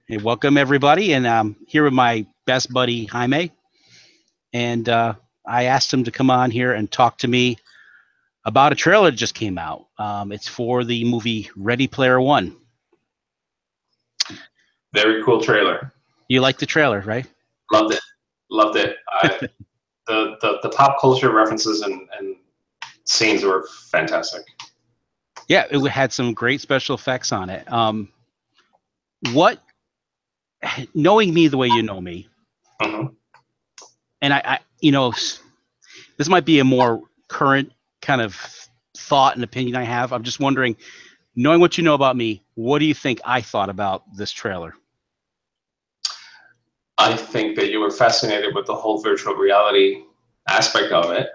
Hey, welcome everybody, and I'm here with my best buddy Jaime, and I asked him to come on here and talk to me about a trailer that just came out. It's for the movie Ready Player One. Very cool trailer. You like the trailer, right? Loved it. Loved it. The pop culture references and scenes were fantastic. Yeah, it had some great special effects on it. What, knowing me the way you know me, and I, this might be a more current kind of thought and opinion I have. I'm just wondering, knowing what you know about me, what do you think I thought about this trailer? I think that you were fascinated with the whole virtual reality aspect of it.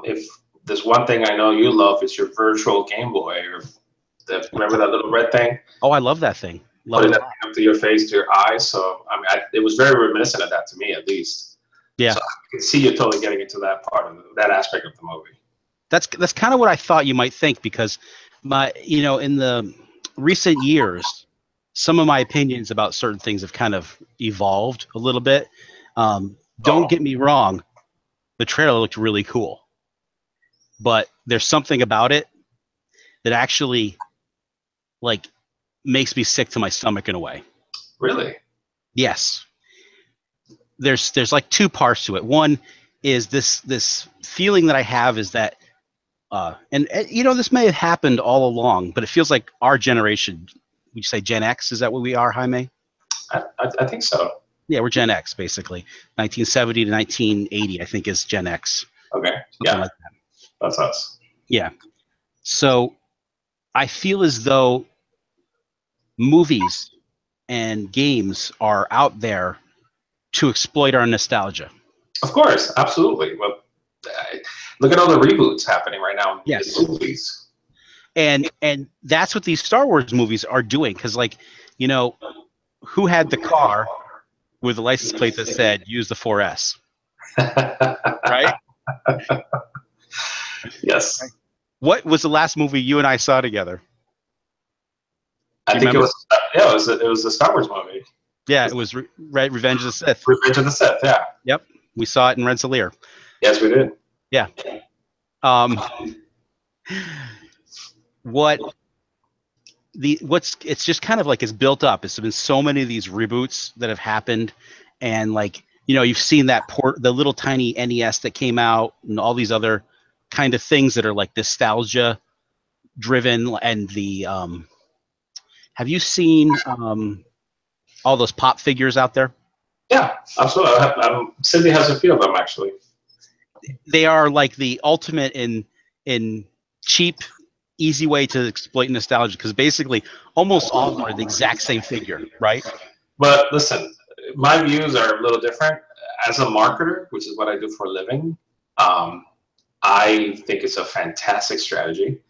If there's one thing I know you love, it's your virtual Game Boy. Or remember that little red thing? Oh, I love that thing. Love Putting it that up to your face, to your eyes. So I mean, it was very reminiscent of that to me, at least. Yeah. So I can see you totally getting into that part of that aspect of the movie. That's kind of what I thought you might think, because in the recent years, some of my opinions about certain things have kind of evolved a little bit. Don't get me wrong, the trailer looked really cool, but there's something about it that actually makes me sick to my stomach in a way. Really? Yes. There's like two parts to it. One is this feeling that I have is that and this may have happened all along, but it feels like our generation, would you say Gen X? Is that what we are, Jaime? I think so. Yeah, we're Gen X, basically. 1970 to 1980, I think, is Gen X. Okay. Yeah. Like that. That's us. Yeah. So I feel as though movies and games are out there to exploit our nostalgia. Of course. Absolutely. Well, look at all the reboots happening right now in movies. And that's what these Star Wars movies are doing, because who had the car with a license plate that said use the 4S? Right? Yes. What was the last movie you and I saw together? I think remember? It was a Star Wars movie. Yeah, it was Revenge of the Sith. Revenge of the Sith, yeah. Yep. We saw it in Rensselaer. Yes, we did. Yeah. It's just kind of like it's built up. It's been so many of these reboots that have happened, and you've seen the little tiny NES that came out, and all these other kind of things that are like nostalgia driven. And have you seen all those pop figures out there? Yeah, absolutely. Cindy has a few of them, actually. They are like the ultimate in cheap, easy way to exploit nostalgia, because basically almost all of them are the exact same figure, right? But listen, my views are a little different. As a marketer, which is what I do for a living, I think it's a fantastic strategy.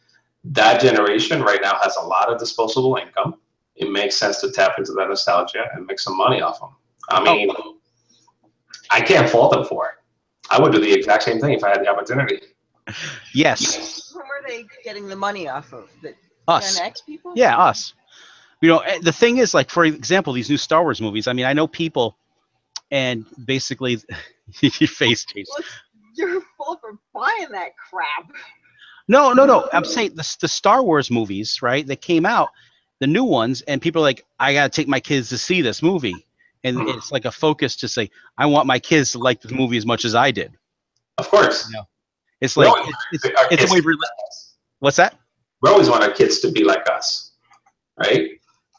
That generation right now has a lot of disposable income. It makes sense to tap into that nostalgia and make some money off them. I mean, I can't fault them for it. I would do the exact same thing if I had the opportunity. Yes. Who are they getting the money off of? Us. Gen X people? Yeah, us. The thing is, like, for example, these new Star Wars movies, I mean, I know people, and basically, your face changed. Well, you're full for buying that crap. No. I'm saying the Star Wars movies, right? They came out, the new ones, and people are like, I got to take my kids to see this movie. And it's like a focus to say, I want my kids to like this movie as much as I did. Of course. It's like, it's a way. What's that? We always want our kids to be like us, right?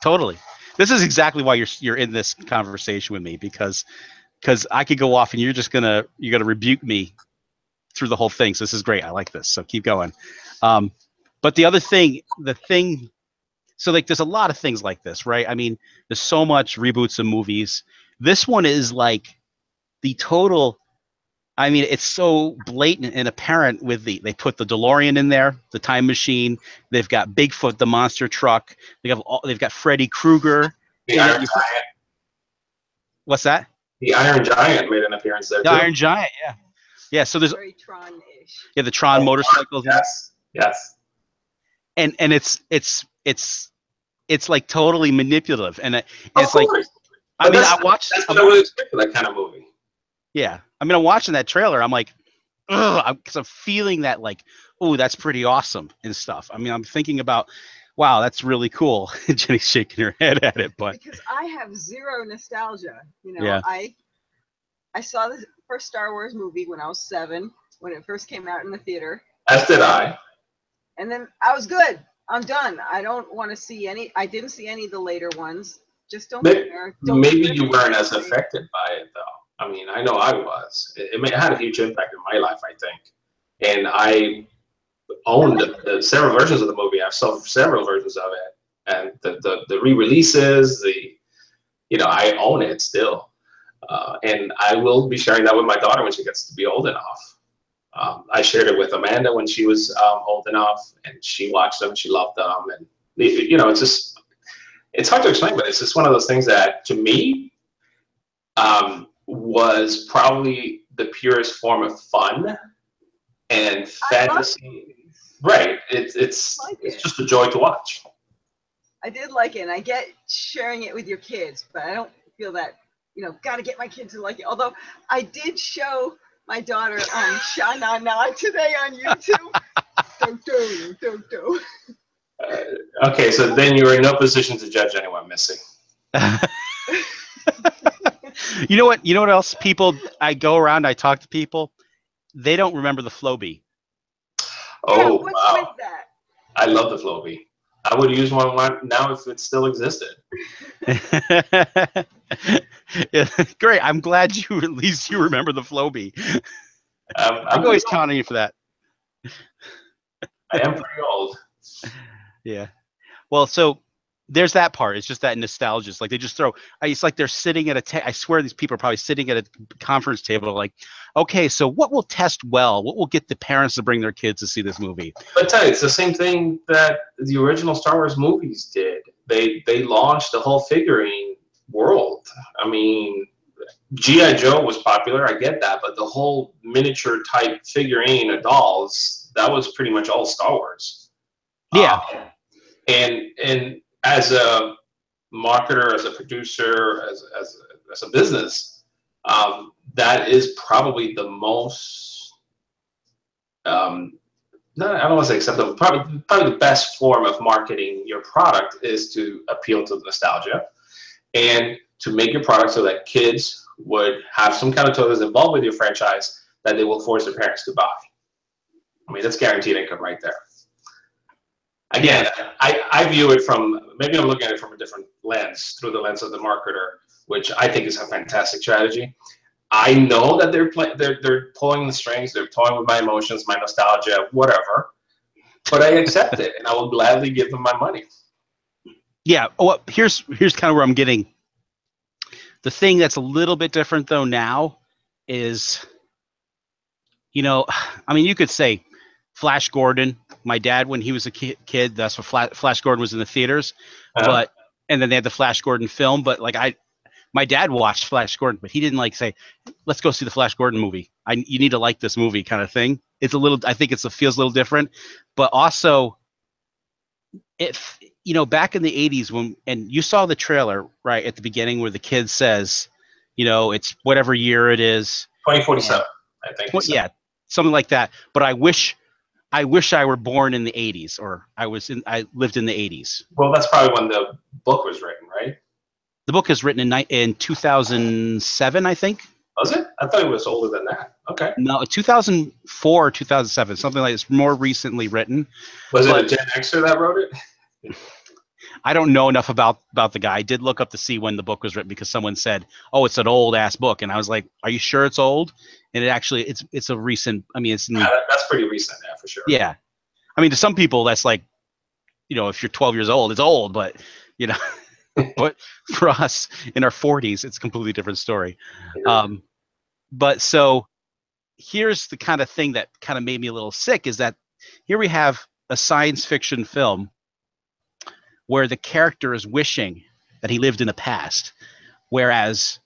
Totally. This is exactly why you're in this conversation with me, because I could go off and you're gonna rebuke me through the whole thing. So this is great. I like this. So keep going. But the other thing, so there's a lot of things like this, right? I mean, there's so much reboots of movies. This one is like the total. I mean, it's so blatant and apparent with they put the DeLorean in there, the time machine. They've got Bigfoot, the monster truck. They've got Freddy Krueger. The Iron Giant. What's that? The Iron Giant made an appearance there. The Iron Giant, yeah. Yeah, so there's very Tron-ish. Yeah, the Tron motorcycles. Yes. And it's it's like totally manipulative, and Of it's like, course. I But mean, I watched. that's what I would expect for that kind of movie. Yeah, I mean, I'm watching that trailer. I'm like, ugh, because I'm feeling that like, oh, that's pretty awesome and stuff. I mean, I'm thinking about, wow, that's really cool. Jenny's shaking her head at it, but Because I have zero nostalgia. You know, Yeah. I saw the first Star Wars movie when I was 7, when it first came out in the theater. As did I. And then I was good. I'm done. I don't want to see any. I didn't see any of the later ones. Just don't care. Maybe you weren't as affected by it, though. I mean, I know I was. It had a huge impact in my life, I think. And I owned the several versions of the movie. I've saw several versions of it, and the re-releases. I own it still, and I will be sharing that with my daughter when she gets to be old enough. I shared it with Amanda when she was old enough, and she watched them. She loved them, and it's just, it's hard to explain, but it's just one of those things that, to me, was probably the purest form of fun and fantasy. Right. It's just a joy to watch. I did like it, and I get sharing it with your kids, but I don't feel that, got to get my kids to like it. Although I did show my daughter Sha Na Na today on YouTube. Do. Okay, so then you're in no position to judge anyone, Missy. You know what? You know what else? People, I go around, I talk to people. They don't remember the Floby. Oh, what's wow. with that? I love the Floby. I would use one now if it still existed. Yeah, great. I'm glad you at least you remember the Floby. I'm always counting you for that. I am pretty old. Yeah. Well, so there's that part. It's just that nostalgia. It's like they just throw. It's like they're sitting at I swear these people are probably sitting at a conference table, like, okay, so what will test well? What will get the parents to bring their kids to see this movie? But tell you, it's the same thing that the original Star Wars movies did. They launched the whole figurine world. I mean, G.I. Joe was popular. I get that, but the whole miniature type figurine of dolls, that was pretty much all Star Wars. Yeah. And as a marketer, as a producer, as a business, that is probably the most, I don't want to say acceptable, probably the best form of marketing your product is to appeal to nostalgia and to make your product so that kids would have some kind of toys involved with your franchise that they will force their parents to buy. I mean, that's guaranteed income right there. Again, I view it from, maybe I'm looking at it from a different lens, through the lens of the marketer, which I think is a fantastic strategy. I know that they're pulling the strings, they're toying with my emotions, my nostalgia, whatever, but I accept it, and I will gladly give them my money. Yeah. Well, here's kind of where I'm getting. The thing that's a little bit different though now is, I mean, you could say Flash Gordon. My dad, when he was a kid, that's what Flash Gordon was in the theaters. But and then they had the Flash Gordon film. But like my dad watched Flash Gordon, but he didn't like say, "Let's go see the Flash Gordon movie. You need to like this movie," kind of thing. It's a little. I think it feels a little different, but also, if back in the '80s and you saw the trailer right at the beginning where the kid says, it's whatever year it is, 2047, I think. Yeah, something like that. But I wish I were born in the '80s, or I lived in the '80s. Well, that's probably when the book was written, right? The book is written in 2007, I think. Was it? I thought it was older than that. Okay. No, 2004 or 2007, something like it's more recently written. Was it a Gen Xer that wrote it? I don't know enough about the guy. I did look up to see when the book was written because someone said, "Oh, it's an old ass book," and I was like, "Are you sure it's old?" And it's a recent. I mean, that's pretty recent, yeah, for sure. Yeah, I mean, to some people, that's like, if you're 12 years old, it's old, but but for us in our 40s, it's a completely different story. But so here's the kind of thing that kind of made me a little sick is that here we have a science fiction film where the character is wishing that he lived in the past. Whereas,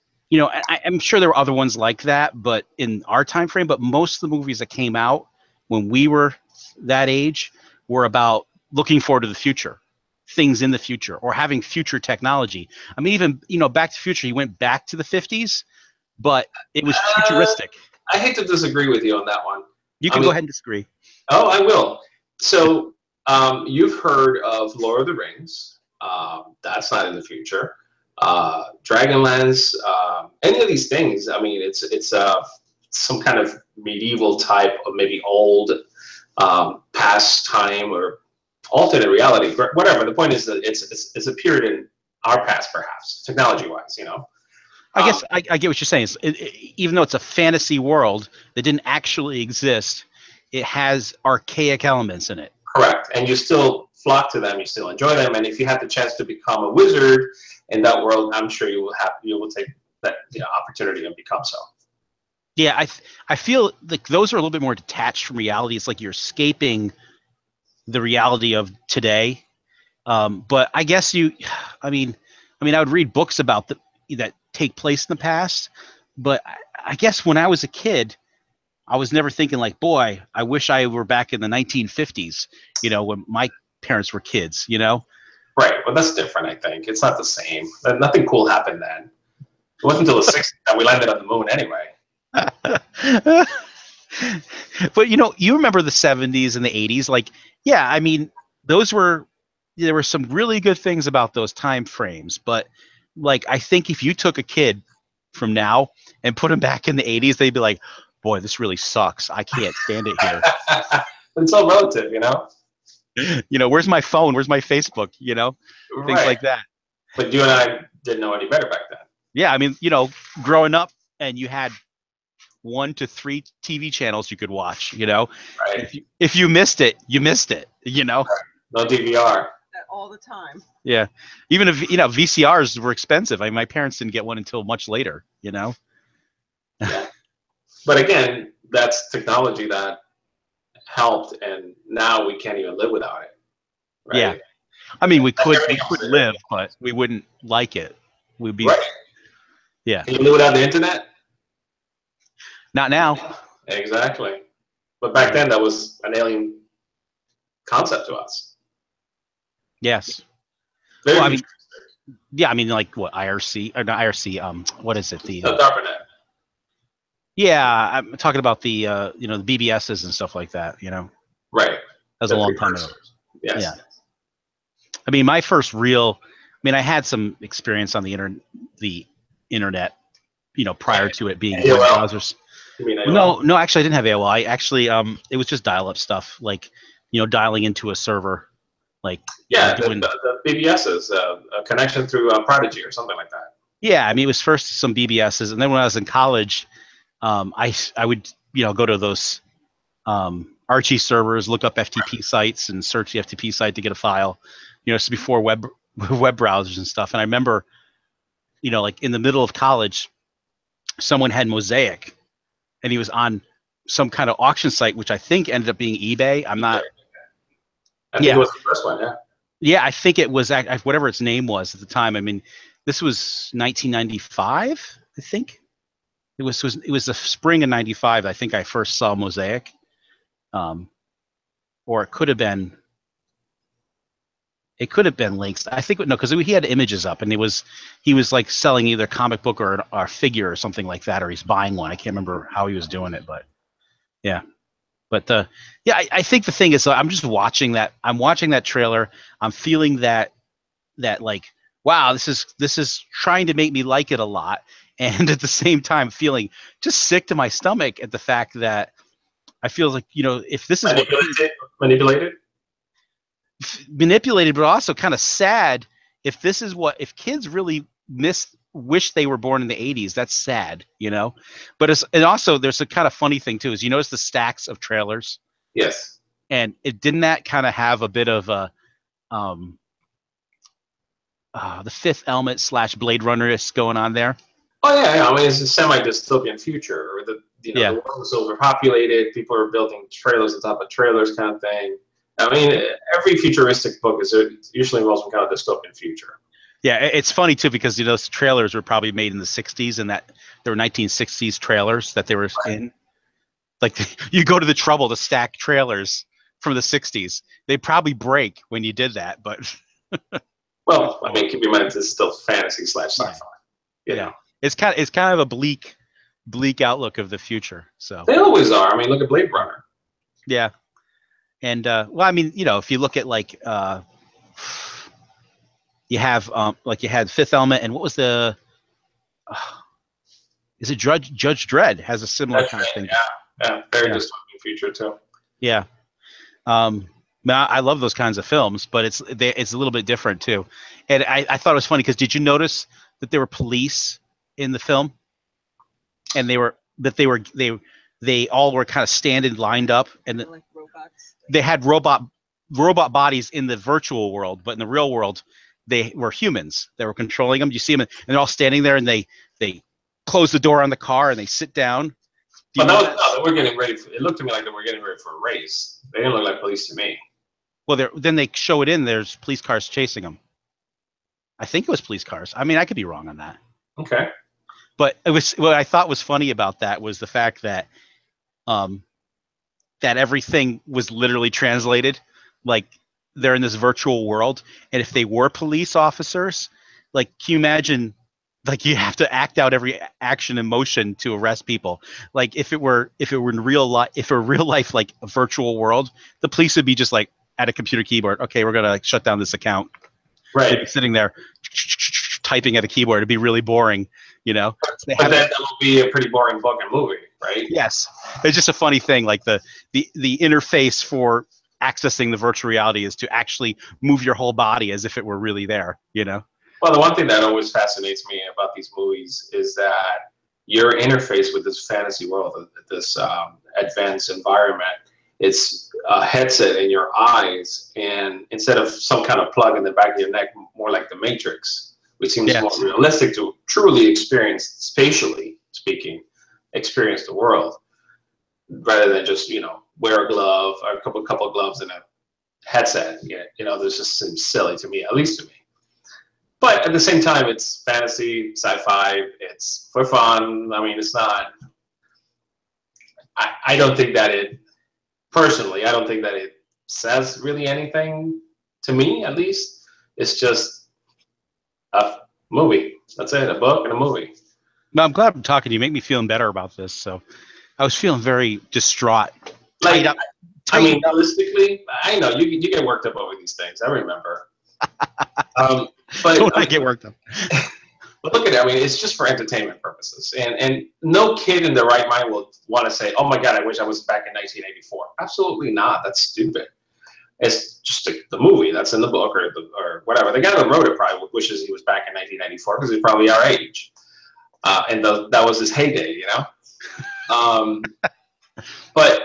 I'm sure there were other ones like that, but in our time frame, but most of the movies that came out when we were that age were about looking forward to the future. things in the future or having future technology. I mean, even, Back to the Future, he went back to the 50s, but it was futuristic. I hate to disagree with you on that one. You can go ahead and disagree. Oh, I will. So you've heard of Lord of the Rings. That's not in the future. Dragonlance, any of these things. I mean, it's some kind of medieval type of maybe old past time or alternate reality, whatever. The point is that it's a period in our past, perhaps technology-wise. I guess I get what you're saying. Even though it's a fantasy world that didn't actually exist, it has archaic elements in it. Correct, and you still flock to them, you still enjoy them, and if you have the chance to become a wizard in that world, I'm sure you will take that opportunity and become so. Yeah, I feel like those are a little bit more detached from reality. It's like you're escaping the reality of today. But I guess I would read books about that take place in the past. But I guess when I was a kid, I was never thinking like, boy, I wish I were back in the 1950s, when my parents were kids, Right. Well, that's different, I think. It's not the same. Nothing cool happened then. It wasn't until the 60s that we landed on the moon anyway. But you remember the 70s and the 80s, like, yeah, I mean, there were some really good things about those time frames, but like, I think if you took a kid from now and put him back in the 80s, they'd be like, boy, this really sucks. I can't stand it here. It's all relative, Where's my phone? Where's my Facebook? Things like that. But you and I didn't know any better back then. Yeah, I mean, growing up and you had 1 to 3 TV channels you could watch, Right. If you missed it, you missed it, Right. No DVR. All the time. Yeah. Even if, VCRs were expensive. I mean, my parents didn't get one until much later, Yeah. But again, that's technology that helped, and now we can't even live without it. Right? Yeah. I mean, we could live, but we wouldn't like it. We'd be, right. Yeah. Can you live without the internet? Not now. Exactly. But back then, that was an alien concept to us. Yes. Very well, I mean, like what, IRC or not IRC? What is it? The DARPANET. Yeah, I'm talking about the the BBSs and stuff like that. Right. That was a long time ago. Yes. Yeah. I mean, my first real. I mean, I had some experience on the internet, prior to it being web browsers. You mean AOL? No, actually, I didn't have AOL. I actually, it was just dial-up stuff, like, dialing into a server, like. Yeah, the BBSs, a connection through Prodigy or something like that. Yeah, I mean, it was first some BBSs, and then when I was in college, I would go to those Archie servers, look up FTP sites, and search the FTP site to get a file. It's before web browsers and stuff. And I remember, like in the middle of college, someone had Mosaic, and he was on some kind of auction site, which I think ended up being eBay. I'm not. I think it was the first one, yeah. Yeah, I think it was whatever its name was at the time. I mean, this was 1995, I think. It was the spring of '95. I think I first saw Mosaic, or it could have been. It could have been links. I think no, because he had images up, and he was like selling either a comic book or a figure or something like that, or he's buying one. I can't remember how he was doing it, but yeah. But I think the thing is, I'm just watching that. I'm watching that trailer. I'm feeling that like, wow, this is trying to make me like it a lot, and at the same time feeling just sick to my stomach at the fact that I feel like if this is manipulated, but also kind of sad. If this is if kids really wish they were born in the 80s, that's sad, But and also there's a kind of funny thing too, is you notice the stacks of trailers. Yes. And it didn't that kind of have a bit of a the Fifth Element / Blade Runner is going on there. Oh yeah. I mean, it's a semi-dystopian future, or the world is overpopulated. People are building trailers on top of trailers, kind of thing. I mean, every futuristic book usually involves some kind of dystopian future. Yeah, it's funny too because those trailers were probably made in the '60s, and that there were 1960s trailers that they were in. Like you go to the trouble to stack trailers from the '60s. They probably break when you did that, but Well, I mean, keep in mind this is still fantasy / sci-fi. Yeah. It's kind of a bleak outlook of the future. So they always are. I mean, look at Blade Runner. Yeah. And well, I mean, if you look at like you have like you had Fifth Element, and what was the is it Judge Dredd has a similar kind of thing. Yeah, very dystopian future too. Yeah. I love those kinds of films, but it's a little bit different too. And I thought it was funny because did you notice that there were police in the film, and they all were kind of standing lined up, and Like robots. they had robot bodies in the virtual world, but in the real world they were humans that were controlling them. You see them, and they're all standing there, and they close the door on the car and they sit down. But they were getting ready. It looked to me like they were getting ready for a race. They didn't look like police to me. Well, then they show it in. There's police cars chasing them. I think it was police cars. I mean, I could be wrong on that. Okay. But it was what I thought was funny about that was the fact that that everything was literally translated, like they're in this virtual world, and if they were police officers, like can you imagine, like you have to act out every action and motion to arrest people. Like if it were in real life, like a virtual world, the police would be just like at a computer keyboard. Okay, we're gonna like shut down this account. Right. They'd be sitting there typing at a keyboard. It'd be really boring, But that will be a pretty boring book and movie, right? Yes, it's just a funny thing. Like the interface for accessing the virtual reality is to actually move your whole body as if it were really there. Well, the one thing that always fascinates me about these movies is that your interface with this fantasy world, this advanced environment, it's a headset in your eyes, and instead of some kind of plug in the back of your neck, more like the Matrix, which seems more realistic to truly experience, spatially speaking, experience the world, rather than just wear a glove or a couple of gloves and a headset. This just seems silly to me, at least to me. But at the same time, it's fantasy, sci-fi. It's for fun. I mean, it's not. I don't think that it. Personally, I don't think that it says really anything to me. At least, it's just a movie. That's it. A book and a movie. No, I'm glad I'm talking to you. Make me feeling better about this. So, I was feeling very distraught. Realistically, I know you get worked up over these things. I remember. But don't I get worked up? But look at it. I mean, it's just for entertainment purposes, and no kid in their right mind will want to say, "Oh my God, I wish I was back in 1984." Absolutely not. That's stupid. It's just the movie that's in the book or whatever. The guy that wrote it probably wishes he was back in 1994 because he's probably our age, and that was his heyday, But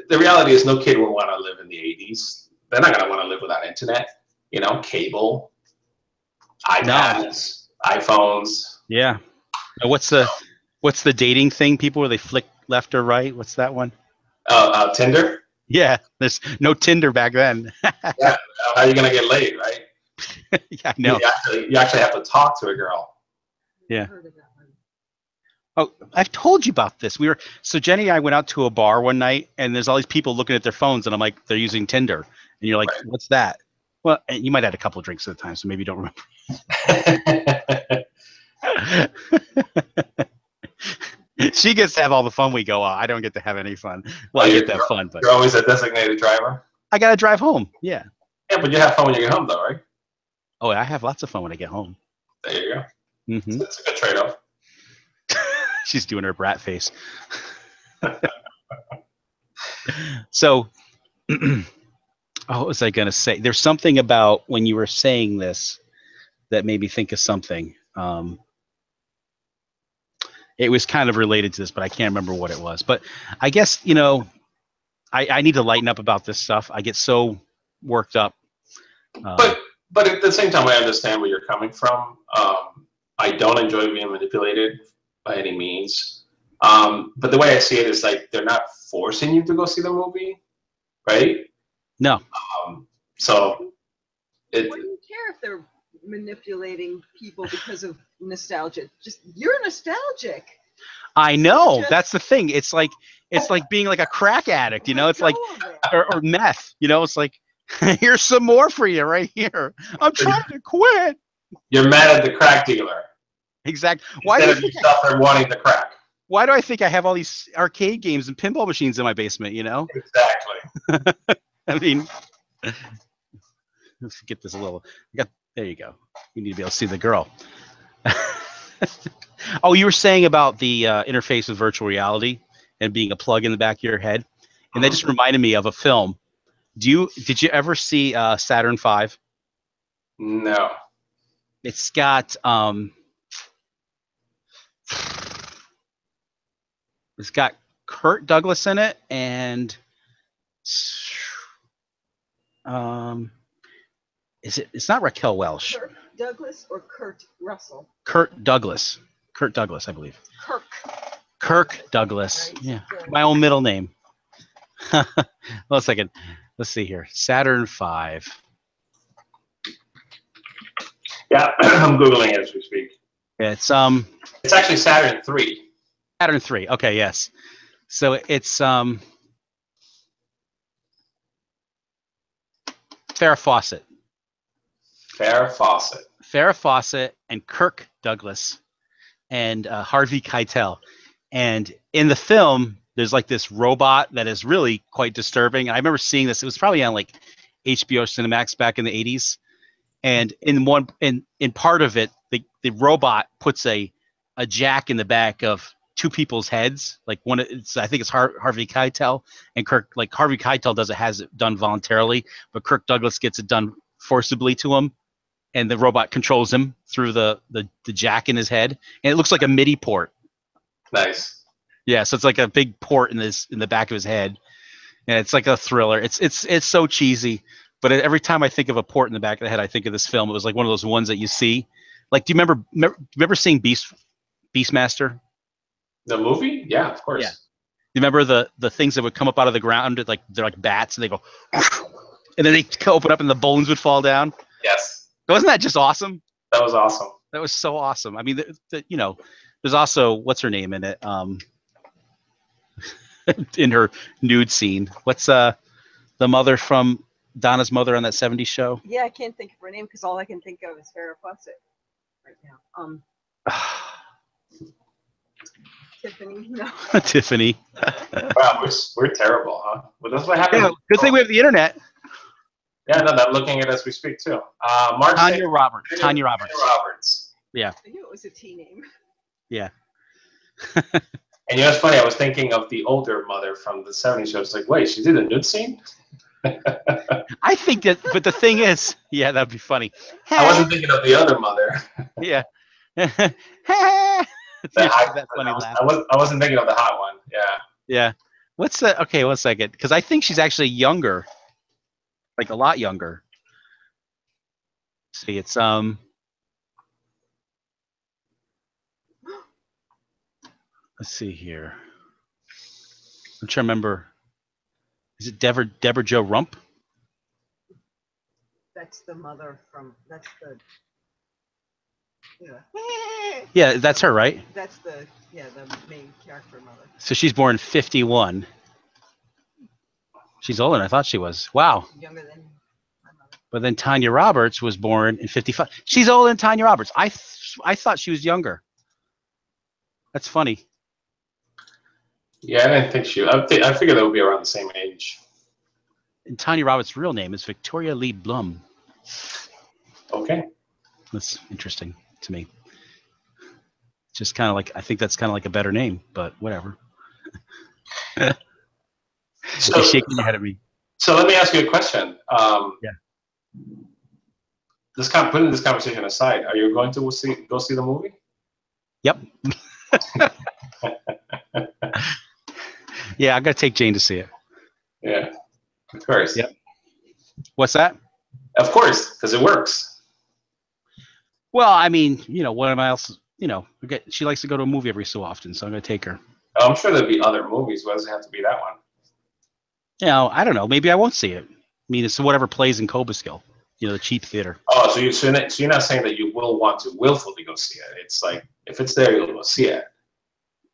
the reality is, no kid would want to live in the 80s. They're not going to want to live without internet. Cable, iPads, iPhones. Yeah. What's the dating thing? People where they flick left or right? What's that one? Tinder. Yeah, there's no Tinder back then. Yeah, how are you gonna get laid, right? Yeah, I know. You actually have to talk to a girl. Yeah. Oh, I've told you about this. So Jenny and I went out to a bar one night, and there's all these people looking at their phones, and I'm like, they're using Tinder, and you're like, right. What's that? Well, and you might have had a couple of drinks at the time, so maybe you don't remember. She gets to have all the fun we go on. I don't get to have any fun. Well, I get to have fun, but you're always a designated driver. I gotta drive home. Yeah. Yeah, but you have fun when you get home, though, right? Oh, I have lots of fun when I get home. There you go. Mm-hmm. That's a good trade-off. She's doing her brat face. So, what was I gonna say? There's something about when you were saying this that made me think of something. It was kind of related to this, but I can't remember what it was. But I guess, I need to lighten up about this stuff. I get so worked up. But at the same time, I understand where you're coming from. I don't enjoy being manipulated by any means. But the way I see it is like they're not forcing you to go see the movie, right? No. So I wouldn't care if they're manipulating people because of nostalgia. Just you're nostalgic. I know. That's the thing. It's like being like a crack addict, It's like or meth, It's like Here's some more for you right here. I'm trying to quit. You're mad at the crack dealer. Exactly. Instead of yourself wanting the crack. Why do I think I have all these arcade games and pinball machines in my basement, you know? Exactly. I mean, let's get this a little. There you go. You need to be able to see the girl. Oh, you were saying about the interface with virtual reality and being a plug in the back of your head, and that just reminded me of a film. Did you ever see Saturn V? No. It's got Kurt Douglas in it, and it's not Raquel Welch. Kirk Douglas or Kurt Russell? Kurt Douglas, I believe. Kirk Douglas. Right. Yeah, my own middle name. Hold on a second. Let's see here. Saturn V. Yeah, I'm Googling it as we speak. It's actually Saturn 3. Saturn 3. Okay, yes. So it's Farrah Fawcett. Farrah Fawcett and Kirk Douglas and Harvey Keitel. And in the film, there's like this robot that is really quite disturbing. I remember seeing this. It was probably on like HBO Cinemax back in the 80s. And in part of it, the robot puts a jack in the back of two people's heads. Like I think it's Harvey Keitel and Kirk. Like Harvey Keitel has it done voluntarily, but Kirk Douglas gets it done forcibly to him, and the robot controls him through the jack in his head, and it looks like a MIDI port. Nice. Yeah, so it's like a big port in the back of his head, and it's like a thriller. It's so cheesy, but every time I think of a port in the back of the head, I think of this film. It was like one of those ones that you see. Like, do you remember seeing Beastmaster? The movie? Yeah, of course. Yeah. You remember the things that would come up out of the ground? Like they're like bats, and they go, and then they open up, and the bones would fall down. Yes. Wasn't that just awesome? That was awesome. That was so awesome. I mean, there's also what's her name in it? In her nude scene. What's the mother from Donna's mother on that 70s show? Yeah, I can't think of her name because all I can think of is Farrah Fawcett right now. Tiffany. No. Tiffany. Wow, we're terrible, huh? Well, that's what happened. Yeah, good thing we have the internet. Yeah, no, I'm looking at it as we speak too. Tanya Roberts. Tanya Roberts. Yeah. I knew it was a T name. Yeah. And it's funny, I was thinking of the older mother from the 70s show. I was like, wait, she did a nude scene? I think that, but the thing is, yeah, that'd be funny. I wasn't thinking of the other mother. Yeah. That funny laugh. I wasn't thinking of the hot one. Yeah. Yeah. What's the? Okay, 1 second, because I think she's actually younger, like a lot younger. Let's see, it's Let's see here. I'm trying to remember. Is it Deborah Jo Rump? That's the mother from. That's the. Yeah, that's her, right? That's the main character mother. So she's born 51. She's older than I thought she was. Wow. Younger than my mother. But then Tanya Roberts was born in 55. She's older than Tanya Roberts. I thought she was younger. That's funny. Yeah, I didn't think I figured they would be around the same age. And Tanya Roberts' real name is Victoria Lee Blum. Okay. That's interesting to me. Just kind of like, I think that's kind of like a better name, but whatever. So, you're shaking your head at me. So let me ask you a question. Yeah. Putting this conversation aside, are you going to go see the movie? Yep. Yeah, I got to take Jane to see it. Yeah, of course. Yep. What's that? Of course, because it works. Well, I mean, what am I else? She likes to go to a movie every so often, so I'm going to take her. I'm sure there'll be other movies. Why does it have to be that one? I don't know. Maybe I won't see it. I mean, it's whatever plays in Cobleskill, the cheap theater. Oh, so you're not saying that you will want to willfully go see it. It's like, if it's there, you'll go see it.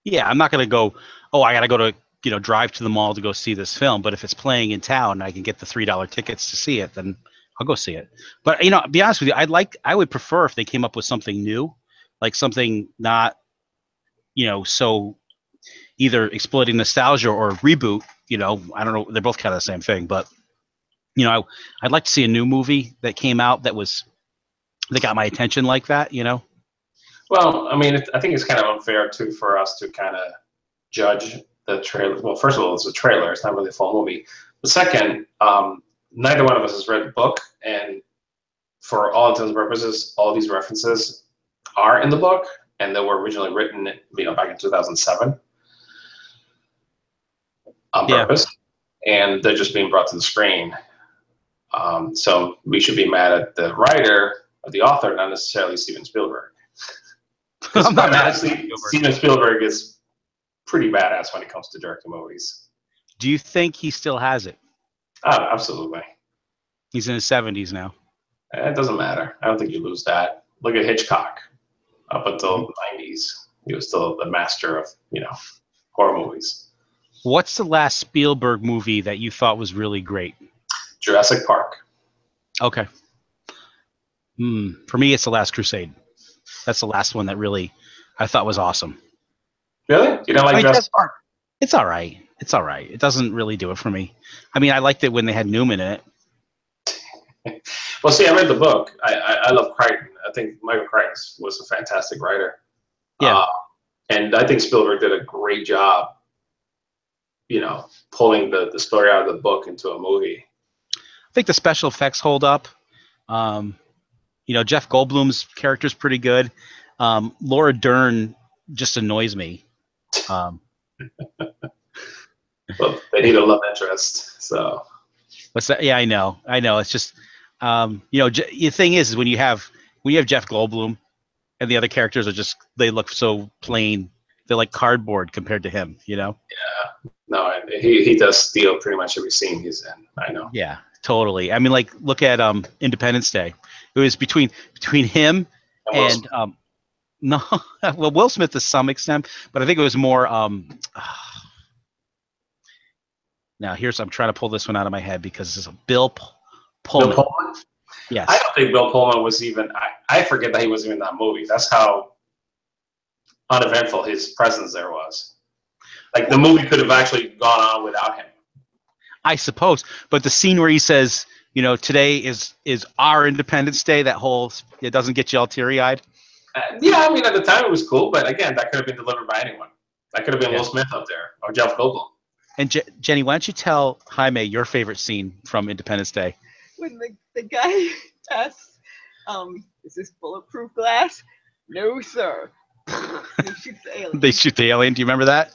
Yeah, I'm not going to go, I got to go to drive to the mall to go see this film. But if it's playing in town and I can get the $3 tickets to see it, then I'll go see it. But to be honest with you, I would prefer if they came up with something new, like something not, so either exploiting nostalgia or reboot. I don't know. They're both kind of the same thing, but I'd like to see a new movie that came out that got my attention like that. Well, I mean, I think it's kind of unfair too for us to kind of judge the trailer. Well, first of all, it's a trailer; it's not really a full movie. But second, neither one of us has read the book, and for all intents and purposes, all these references are in the book, and they were originally written, back in 2007 on purpose, and they're just being brought to the screen. So we should be mad at the writer or the author, not necessarily Steven Spielberg. I'm not mad at Steven Spielberg is pretty badass when it comes to directing movies. Do you think he still has it? Absolutely. He's in his 70s now. It doesn't matter. I don't think you lose that. Look at Hitchcock. Up until the 90s, he was still the master of, horror movies. What's the last Spielberg movie that you thought was really great? Jurassic Park. Okay. For me, it's The Last Crusade. That's the last one that really I thought was awesome. Really? You don't like Jurassic Park? It's all right. It's all right. It doesn't really do it for me. I mean, I liked it when they had Newman in it. Well, see, I read the book. I love Crichton. I think Michael Crichton was a fantastic writer. Yeah. And I think Spielberg did a great job, pulling the story out of the book into a movie. I think the special effects hold up. Jeff Goldblum's character is pretty good. Laura Dern just annoys me. Well, they need a love interest, so. What's that? Yeah, I know. It's just, the thing is when you have Jeff Goldblum, and the other characters they look so plain. They're like cardboard compared to him. Yeah. No, he does steal pretty much every scene he's in. I know. Yeah, totally. I mean, like look at Independence Day. It was between him and no, well, Will Smith to some extent, but I think it was more. Now I'm trying to pull this one out of my head because it's Bill Pullman. Bill Pullman? Yes. I don't think Bill Pullman was even. I forget that he was even in that movie. That's how uneventful his presence there was. Like the movie could have actually gone on without him. I suppose, but the scene where he says, today is our Independence Day. It doesn't get you all teary-eyed. Yeah, I mean, at the time it was cool, but again, that could have been delivered by anyone. That could have been Will Smith up there or Jeff Goldblum. And Jenny, why don't you tell Jaime your favorite scene from Independence Day? When the guy asks, is this bulletproof glass? No, sir. They shoot the alien. They shoot the alien. Do you remember that?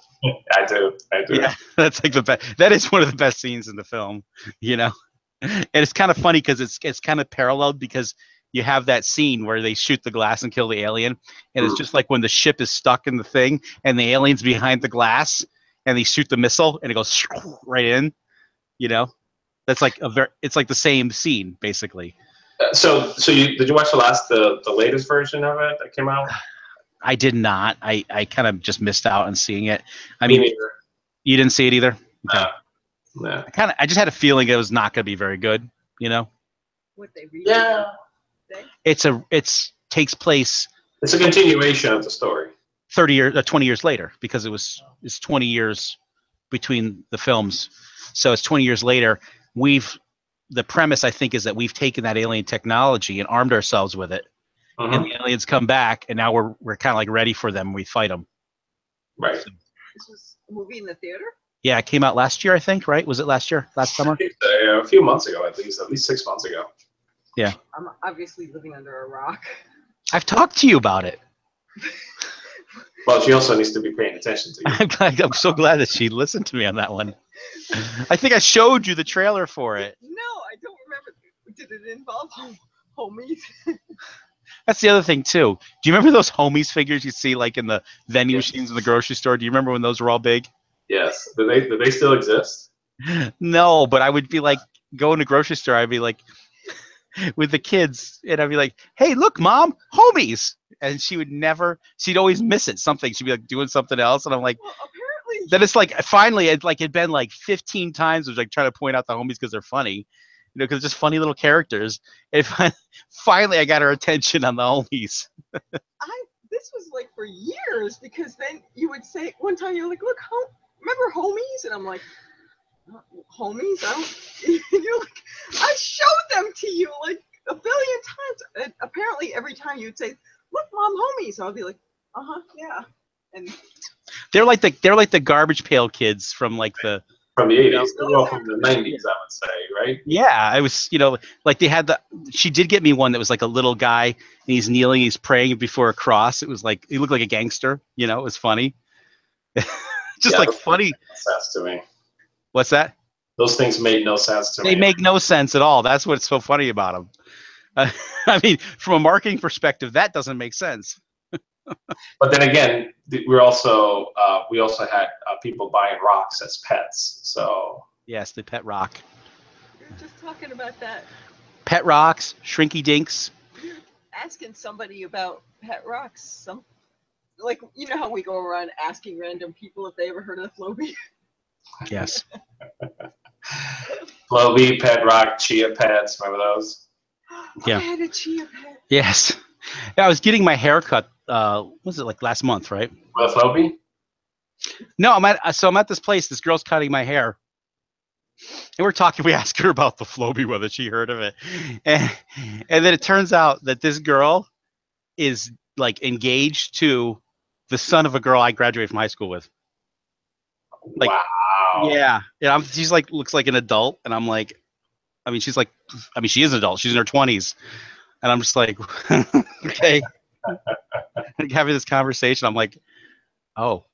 I do. Yeah, that's like the best. That is one of the best scenes in the film. And it's kind of funny because it's kind of paralleled because you have that scene where they shoot the glass and kill the alien, and it's just like when the ship is stuck in the thing and the alien's behind the glass, and they shoot the missile and it goes right in. That's like it's like the same scene basically. So did you watch the latest version of it that came out? I did not. I kind of just missed out on seeing it. I mean, you didn't see it either? Okay. No. I just had a feeling it was not going to be very good, What they read? Yeah. It's takes place. It's a continuation of the story. 20 years later, because it's 20 years between the films. So it's 20 years later. The premise, I think, is that we've taken that alien technology and armed ourselves with it. Mm-hmm. And the aliens come back, and now we're kind of like ready for them. We fight them. Right. So, This was a movie in the theater? yeah, it came out last year, I think, right? Was it last year? Last summer? A few months ago, at least 6 months ago. Yeah. I'm obviously living under a rock. I've talked to you about it. Well, she also needs to be paying attention to you. I'm so glad that she listened to me on that one. I think I showed you the trailer for it. No, I don't remember. Did it involve homies? That's the other thing too. Do you remember those homies figures you see like in the vending machines in the grocery store? Do you remember when those were all big? Yes. Do they still exist? No, but I would be like going to grocery store. I'd be like with the kids, and I'd be like, "Hey, look, Mom, homies!" And she'd always miss it. She'd be like doing something else, and I'm like, Well, apparently then it's like finally it'd been like 15 times. I was like trying to point out the homies because they're funny, because they're just funny little characters. And finally, I got her attention on the homies. This was like for years, because then you would say one time, you're like, look, remember homies? And I'm like, homies? I don't. And you're like, I showed them to you like a billion times. And apparently, every time you'd say, look, mom, homies, I'll be like, yeah. And they're like the garbage pail kids from like the. From the 80s, well, from the 90s, I would say, right? Yeah, I was, like they had she did get me one that was like a little guy, and he's kneeling, he's praying before a cross. It was like, he looked like a gangster, it was funny. Just like funny. Made no sense to me. What's that? Those things made no sense to me. They make no sense at all. That's what's so funny about them. I mean, from a marketing perspective, that doesn't make sense. But then again, we also had people buying rocks as pets. So yes, the pet rock. We were just talking about that. Pet rocks, shrinky dinks. You're asking somebody about pet rocks. Like, you know how we go around asking random people if they ever heard of Floby? Yes. Floby, pet rock, chia pets. Remember those? Yeah. I had a chia pet. Yes. Yeah, I was getting my hair cut. Was it like last month, right? With Floby? No, I'm at this place. This girl's cutting my hair, and we're talking. We asked her about the Floby, whether she heard of it, and then it turns out that this girl is like engaged to the son of a girl I graduated from high school with. Like, wow. Yeah. She's like looks like an adult, and I'm like, she is an adult. She's in her 20s, and I'm just like, okay. Having this conversation, I'm like, oh,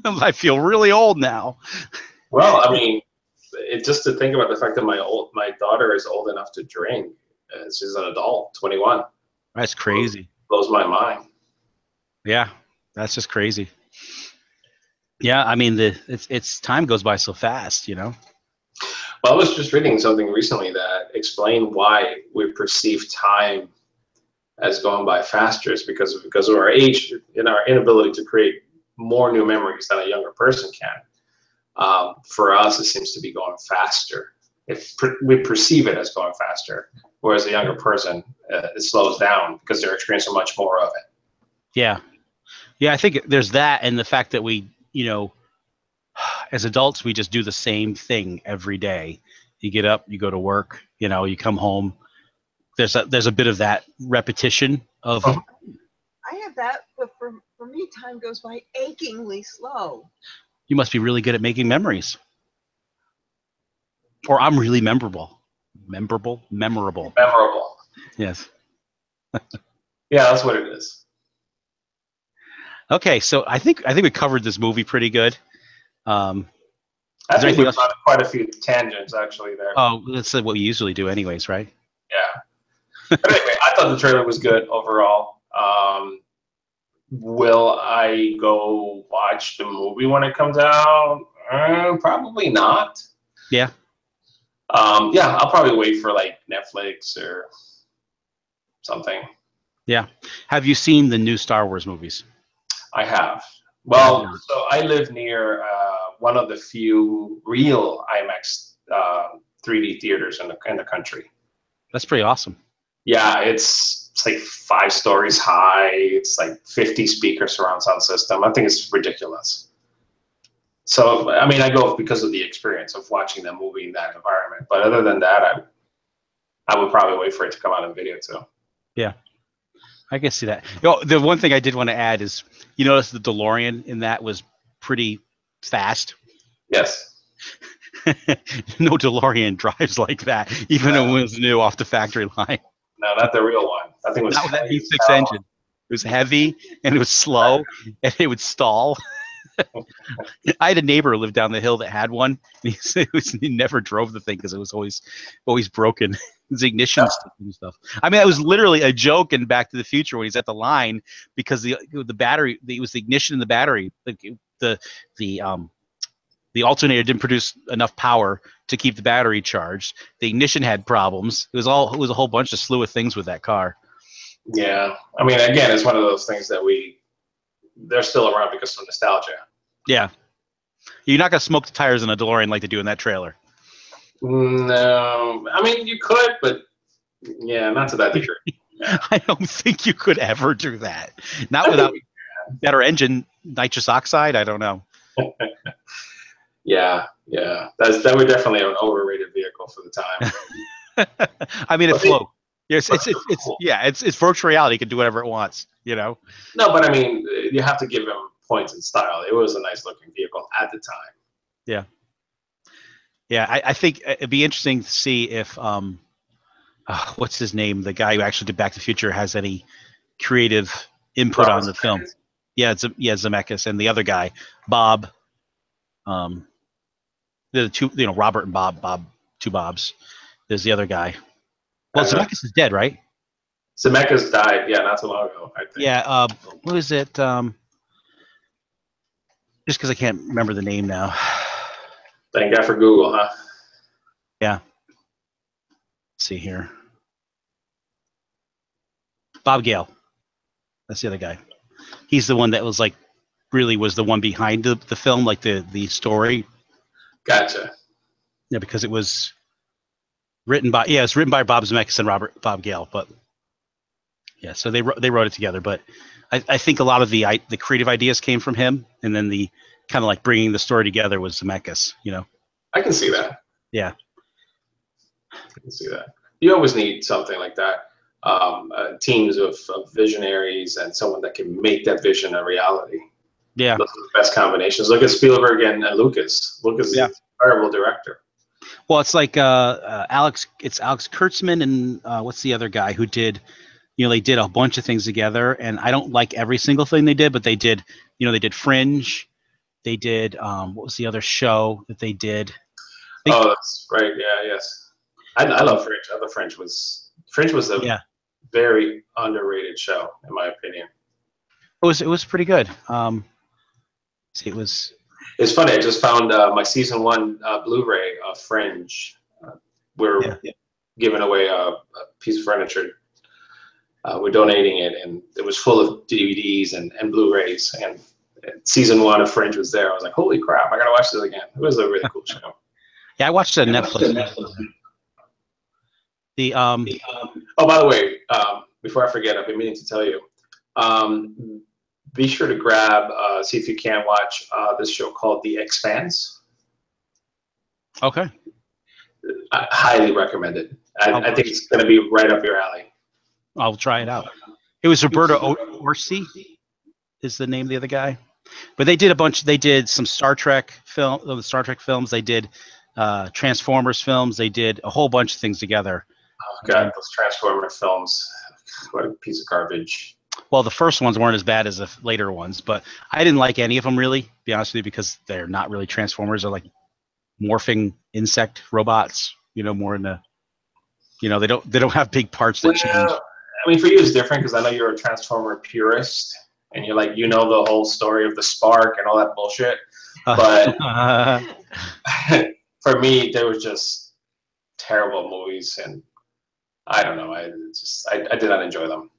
I feel really old now. Well, I mean, just to think about the fact that my daughter is old enough to drink. She's an adult, 21. That's crazy. Blows my mind. Yeah, that's just crazy. Yeah, I mean, it's time goes by so fast, Well, I was just reading something recently that explained why we perceive time as going by faster. Is because of our age and our inability to create more new memories than a younger person can. For us, it seems to be going faster. If we perceive it as going faster, whereas a younger person, it slows down because they're experiencing much more of it. Yeah. I think there's that, and the fact that we, as adults, we just do the same thing every day. You get up, you go to work, you come home. There's a bit of that repetition of. I have that, but for me, time goes by achingly slow. You must be really good at making memories. Or I'm really memorable. Memorable. Yes. Yeah, that's what it is. Okay, so I think we covered this movie pretty good. I think we've got quite a few tangents actually there. Oh, that's what we usually do, anyways, right? Yeah. But anyway, I thought the trailer was good overall. Will I go watch the movie when it comes out? Probably not. Yeah. Yeah, I'll probably wait for like Netflix or something. Yeah. Have you seen the new Star Wars movies? I have. Well, so I live near one of the few real IMAX 3D theaters in the country. That's pretty awesome. Yeah, it's like 5 stories high. It's like 50 speaker surround sound system. I think it's ridiculous. So, I mean, I go because of the experience of watching the movie in that environment. But other than that, I would probably wait for it to come out in video too. Yeah, I can see that. The one thing I did want to add is, you notice the DeLorean in that was pretty fast. Yes. No DeLorean drives like that, even when it was new off the factory line. No, not the real one. I think it was not with that V6 engine. It was heavy and it was slow and it would stall. I had a neighbor who lived down the hill that had one. And he never drove the thing because it was always broken. His ignition and stuff. I mean, it was literally a joke in Back to the Future when he's at the line because the battery, it was the ignition in the battery. The alternator didn't produce enough power to keep the battery charged. The ignition had problems. It was a whole bunch of slew of things with that car. Yeah, I mean, again, it's one of those things that they're still around because of nostalgia. Yeah, You're not gonna smoke the tires in a DeLorean like they do in that trailer. No, I mean you could, but yeah, not to that degree. Yeah. I don't think you could ever do that. Not without better engine, nitrous oxide. I don't know. Yeah. That was definitely an overrated vehicle for the time. I mean, it flew. It's virtual reality. It can do whatever it wants. You know. No, but I mean, you have to give him points in style. It was a nice looking vehicle at the time. Yeah. Yeah, I think it'd be interesting to see if what's his name? The guy who actually did Back to the Future has any creative input on the film. Yeah, Zemeckis, and the other guy, Bob. The two, Robert and Bob, two Bobs. There's the other guy. Well, Zemeckis is dead, right? Zemeckis died, not too long ago, I think. Yeah, what is it? Just because I can't remember the name now. Thank God for Google, huh? Yeah. Let's see here. Bob Gale. That's the other guy. He's the one that was really was the one behind the film, like the story. Gotcha. Yeah, because it was written by Bob Zemeckis and Bob Gale, but yeah, so they wrote it together. But I think a lot of the creative ideas came from him, and then the kind of like bringing the story together was Zemeckis. I can see that. Yeah, I can see that. You always need something like that. Teams of visionaries and someone that can make that vision a reality. Yeah, those are the best combinations. Look at Spielberg and Lucas. Lucas is a terrible director. Well, it's like Alex Kurtzman and what's the other guy who did, they did a bunch of things together, and I don't like every single thing they did, but they did, they did Fringe, they did what was the other show that they did? That's right. Yeah, yes. I love Fringe. I thought Fringe was a very underrated show, in my opinion. It was pretty good. It's funny. I just found my season 1 Blu-ray of Fringe. We're giving away a piece of furniture. We're donating it, and it was full of DVDs and Blu-rays. And season 1 of Fringe was there. I was like, "Holy crap! I gotta watch this again." It was a really cool show. Yeah, I watched it on Netflix. Oh, by the way, before I forget, I've been meaning to tell you. Be sure to see if you can watch this show called The Expanse. Okay. I highly recommend it. I think it's going to be right up your alley. I'll try it out. It was Roberto Orci is the name of the other guy. But they did some Star Trek films. They did Transformers films. They did a whole bunch of things together. Oh, God, those Transformers films. What a piece of garbage. Well, the first ones weren't as bad as the later ones, but I didn't like any of them really, to be honest with you, because they're not really Transformers. They're like morphing insect robots, more in the, they don't have big parts that change. I mean, for you it's different because I know you're a Transformer purist and you're like, the whole story of the spark and all that bullshit. But for me, they were just terrible movies, and I don't know. I did not enjoy them.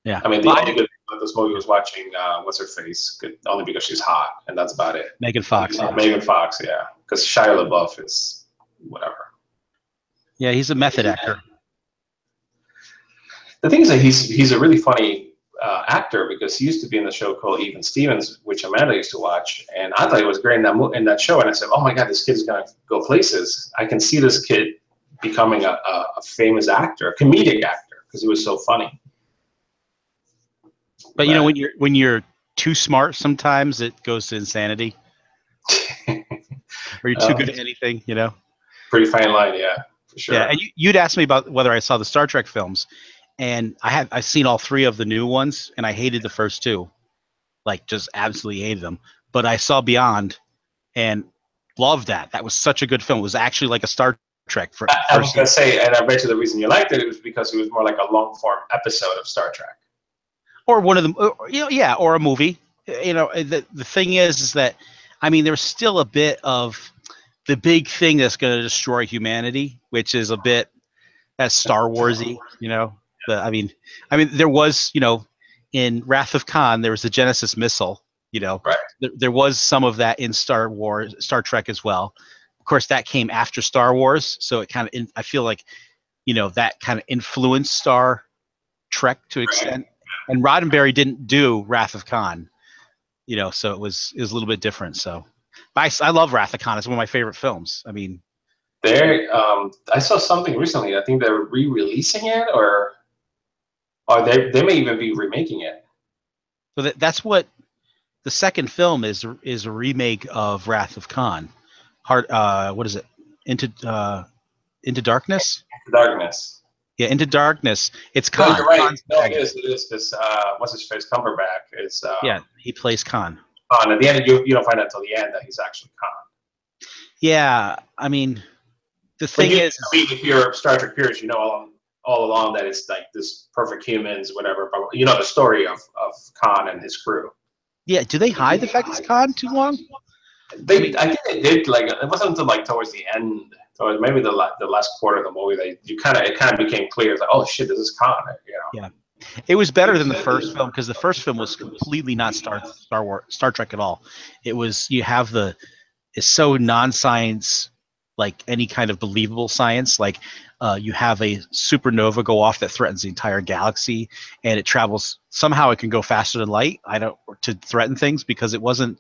Yeah. I mean, the only good thing about this movie was watching what's her face, only because she's hot, and that's about it. Megan Fox. Megan Fox, yeah, because Shia LaBeouf is whatever. Yeah, he's a method actor. The thing is that he's a really funny actor because he used to be in the show called Even Stevens, which Amanda used to watch, and I thought he was great in that show. And I said, "Oh my God, this kid's gonna go places. I can see this kid becoming a famous actor, a comedic actor, because he was so funny." But when you're too smart, sometimes it goes to insanity. Or you're too good at anything, Pretty fine line, yeah, for sure. Yeah, and you'd asked me about whether I saw the Star Trek films, and I've seen all 3 of the new ones, and I hated the first 2, just absolutely hated them. But I saw Beyond, and loved that. That was such a good film. It was actually like a Star Trek. I was gonna say, and I bet you the reason you liked it was because it was more like a long form episode of Star Trek. Or one of them, or a movie. The thing is that, I mean, there's still a bit of the big thing that's going to destroy humanity, which is a bit that's Star Warsy. I mean, there was, in Wrath of Khan, there was the Genesis missile, You know, Right. there was some of that in Star Trek as well. Of course, that came after Star Wars, so it kind of, I feel like, you know, that kind of influenced Star Trek to an extent. And Roddenberry didn't do Wrath of Khan, you know, so it was a little bit different. So, but I love Wrath of Khan. It's one of my favorite films. I mean, I saw something recently. I think they're re-releasing it, or they may even be remaking it. so that's what the second film is a remake of Wrath of Khan. What is it? Into Darkness? Darkness. Yeah, Into Darkness. It's No, Khan. you're right. Khan's No, it protagonist. is. This what's his face? Cumberbatch is. Yeah, he plays Khan. Khan. At the end, you don't find out until the end that he's actually Khan. Yeah, I mean, the thing is, I mean, if you're a Star Trek purist, you know all along that it's like this perfect humans, whatever. But you know the story of Khan and his crew. yeah. Do they hide the fact it's Khan too long? I think they did. Like it wasn't until like towards the end, or maybe the last quarter of the movie, it kind of became clear. It's like, oh shit, this is Khan. You know? Yeah, it was better than the first film because the first film was completely not Star Trek at all. It was it's so non-science, like any kind of believable science. Like you have a supernova go off that threatens the entire galaxy, and it travels somehow. It can go faster than light. To threaten things because it wasn't.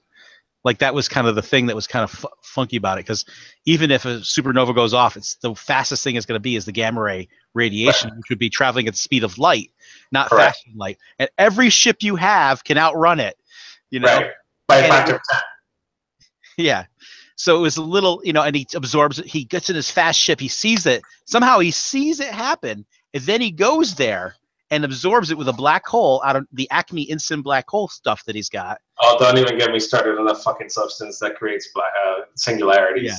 Like that was kind of the thing that was kind of funky about it, because even if a supernova goes off, it's the fastest thing it's going to be is the gamma ray radiation, which would be traveling at the speed of light, not faster than light. And every ship you have can outrun it, you know, by a factor of 10. Yeah. So it was a little, you know, and he absorbs it. He gets in his fast ship. He sees it. Somehow he sees it happen, and then he goes there and absorbs it with a black hole out of the Acme instant black hole stuff that he's got. Oh, don't even get me started on the fucking substance that creates singularities. Yeah.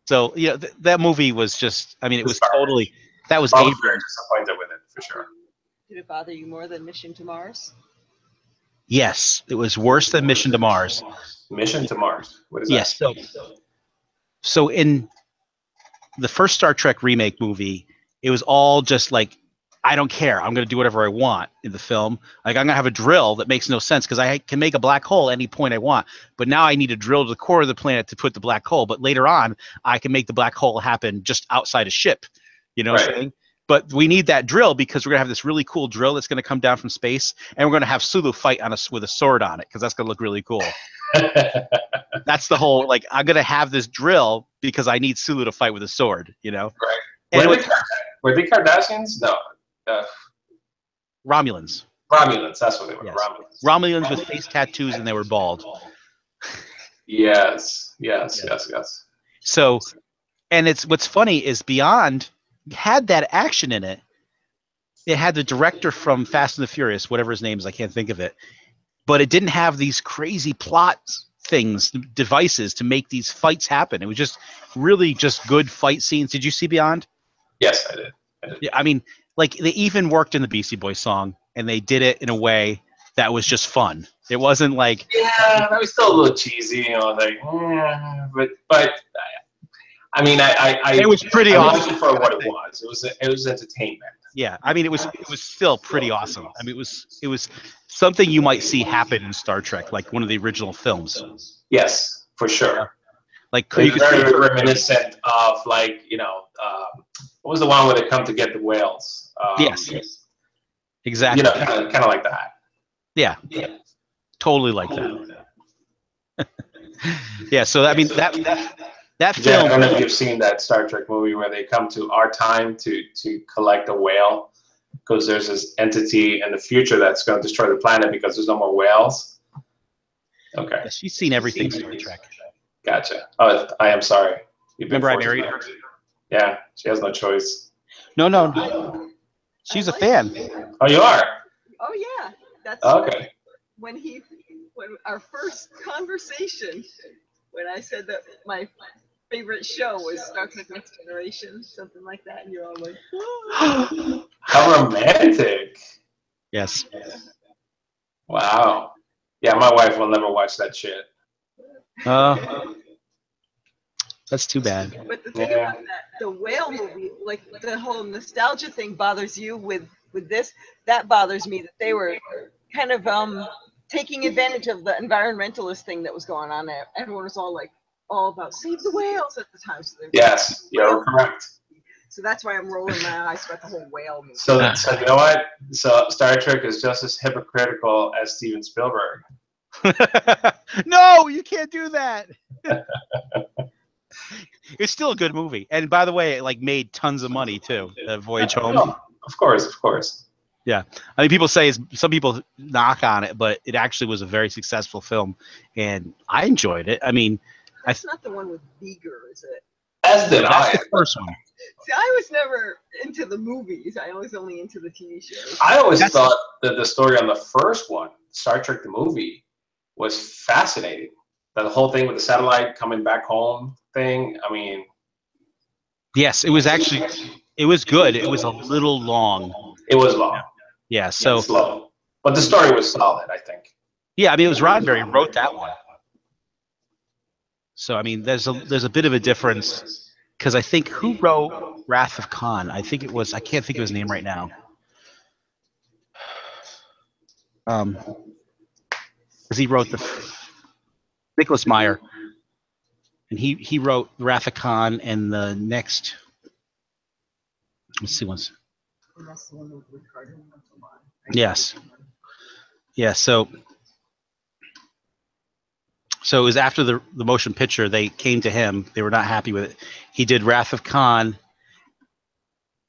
So, you know, that movie was just, I mean, it was totally, that was Abrams. Abrams. Disappointed with it, for sure. Did it bother you more than Mission to Mars? Yes, it was worse than Mission to Mars. Mission to Mars. What is yes, that? So in the first Star Trek remake movie, it was all just like, I don't care. I'm going to do whatever I want in the film. Like, I'm going to have a drill that makes no sense because I can make a black hole any point I want. But now I need to drill to the core of the planet to put the black hole. But later on, I can make the black hole happen just outside a ship. You know what I'm saying? But we need that drill because we're going to have this really cool drill that's going to come down from space. And we're going to have Sulu fight on us with a sword on it because that's going to look really cool. That's the whole, like, I'm going to have this drill because I need Sulu to fight with a sword, you know? Right. Were they Kardashians? No. Romulans. Romulans, that's what they were. Yes. Romulans with face tattoos, and they were bald. Yes. So, and it's what's funny is Beyond had that action in it. It had the director from Fast and the Furious, whatever his name is, I can't think of it, but it didn't have these crazy plot things, devices to make these fights happen. It was just really just good fight scenes. Did you see Beyond? Yes, I did. Yeah, I mean, like, they even worked in the Beastie Boys song, and they did it in a way that was just fun. It wasn't like, yeah, that was still a little cheesy, you know, like, but I mean, it was pretty awesome for what it was. It was entertainment. Yeah, I mean, it was still pretty awesome. I mean, it was something you might see happen in Star Trek, like one of the original films. Yes, for sure. Like, it's very reminiscent of, like, you know, what was the one where they come to get the whales? Yes, exactly. You know, kind of like that. Yeah, totally like that. Yeah, so I mean that film. I don't know if you've seen that Star Trek movie where they come to our time to collect a whale because there's this entity in the future that's going to destroy the planet because there's no more whales. Okay. Yeah, she's seen everything Star Trek. Gotcha. Oh, I am sorry. Remember I married her? Yeah, she has no choice. No. She's a fan. Oh, you are? Oh, yeah. That's okay. When our first conversation, when I said that my favorite show was Star Trek Next Generation, something like that, and you're all like, oh. How romantic. Yes. Wow. Yeah, my wife will never watch that shit. That's too bad. But the thing about that, the whale movie, like the whole nostalgia thing bothers you with this. That bothers me, that they were kind of taking advantage of the environmentalist thing that was going on there. Everyone was all about save the whales at the time. So yes, you're correct. So that's why I'm rolling my eyes about the whole whale movie. So you know what? So Star Trek is just as hypocritical as Steven Spielberg. No, you can't do that. It's still a good movie, and by the way, it like made tons of money too. Voyage Home. Oh, of course. Yeah, I mean, people say some people knock on it, but it actually was a very successful film, and I enjoyed it. I mean, that's not the one with Beaker, is it? As did I. That's the first one. See, I was never into the movies. I was only into the TV shows. I always thought that the story on the first one, Star Trek the movie, was fascinating. The whole thing with the satellite coming back home thing. I mean, yes, it was actually, it was good. It was a little long. It was long. Yeah, so slow, but the story was solid, I think. Yeah, I mean, it was Roddenberry who wrote that one. So I mean, there's a bit of a difference because I think who wrote Wrath of Khan? I think it was, I can't think of his name right now. Because he wrote Nicholas Meyer, and he wrote Wrath of Khan and the next. Let's see once. Yes. Yeah. So it was after the motion picture. They came to him. They were not happy with it. He did Wrath of Khan.